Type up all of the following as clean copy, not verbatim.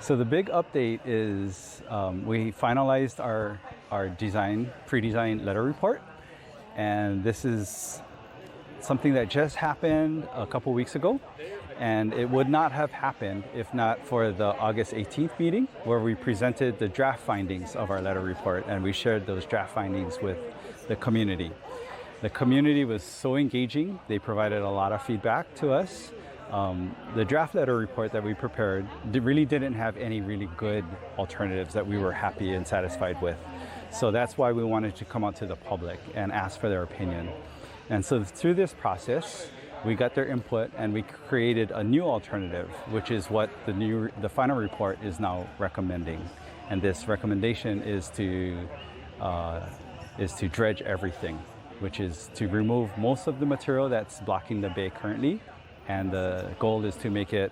So the big update is we finalized our pre-design letter report, and this is something that just happened a couple weeks ago, and it would not have happened if not for the August 18th meeting where we presented the draft findings of our letter report, and we shared those draft findings with the community. The community was so engaging. They provided a lot of feedback to us. The draft letter report that we prepared really didn't have any really good alternatives that we were happy and satisfied with. So that's why we wanted to come out to the public and ask for their opinion. And so through this process, we got their input and we created a new alternative, which is what the final report is now recommending. And this recommendation is to dredge everything, which is to remove most of the material that's blocking the bay currently. And the goal is to make it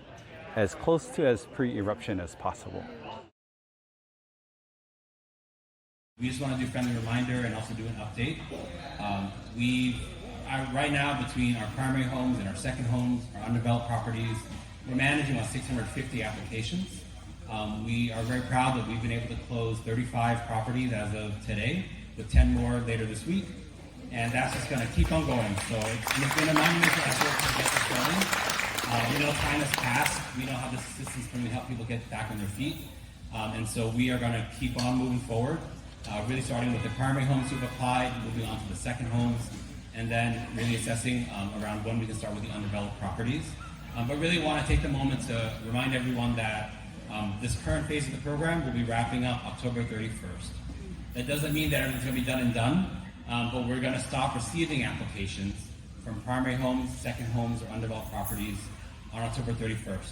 as close to as pre-eruption as possible. We just want to do a friendly reminder and also do an update. Right now, between our primary homes and our second homes, our undeveloped properties, we're managing about 650 applications. We are very proud that we've been able to close 35 properties as of today, with 10 more later this week. And that's just going to keep on going. So it's been a monumental effort to get this going. We know time has passed. We know how this system can really help people get back on their feet. And so we are going to keep on moving forward, really starting with the primary homes who've applied, moving on to the second homes, and then really assessing around when we can start with the undeveloped properties. But really want to take the moment to remind everyone that this current phase of the program will be wrapping up October 31st. That doesn't mean that everything's going to be done and done. But we're going to stop receiving applications from primary homes, second homes, or undeveloped properties on October 31st.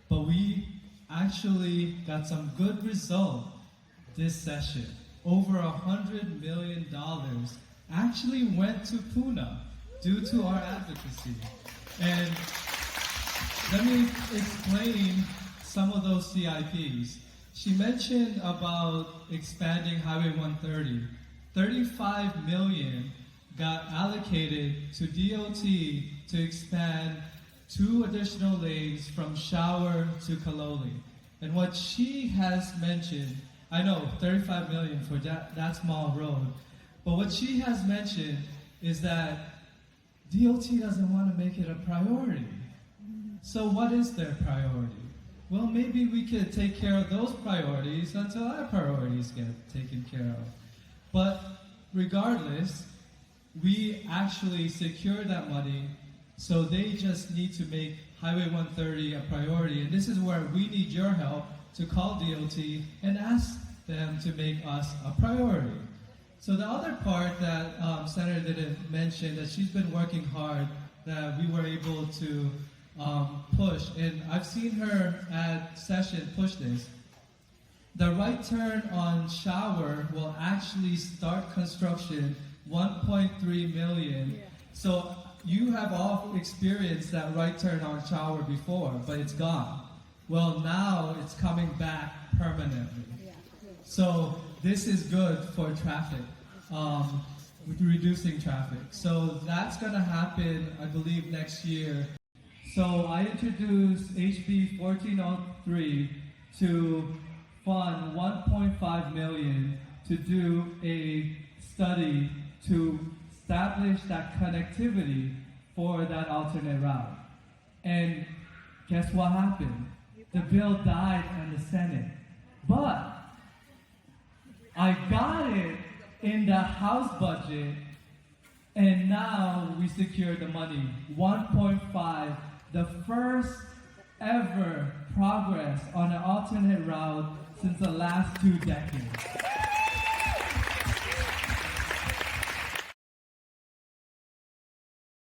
But we actually got some good result this session. Over $100 million actually went to Puna due to our advocacy. And let me explain some of those CIPs. She mentioned about expanding Highway 130. 35 million got allocated to DOT to expand 2 additional lanes from Shower to Kaloli. And what she has mentioned, I know 35 million for that small road, but what she has mentioned is that DOT doesn't want to make it a priority. So what is their priority? Well, maybe we could take care of those priorities until our priorities get taken care of. But regardless, we actually secure that money, so they just need to make Highway 130 a priority. And this is where we need your help to call DOT and ask them to make us a priority. So the other part that Senator didn't mention, that she's been working hard, that we were able to push, and I've seen her at session push this. The right turn on Shower will actually start construction 1.3 million. Yeah. So you have all experienced that right turn on Shower before, but it's gone. Well, now it's coming back permanently. Yeah. So this is good for traffic, with reducing traffic. So that's gonna happen, I believe, next year. So I introduced HB 1403 to fund 1.5 million to do a study to establish that connectivity for that alternate route. And guess what happened? The bill died in the Senate. But I got it in the House budget, and now we secured the money, 1.5, the first ever progress on an alternate route since the last 2 decades.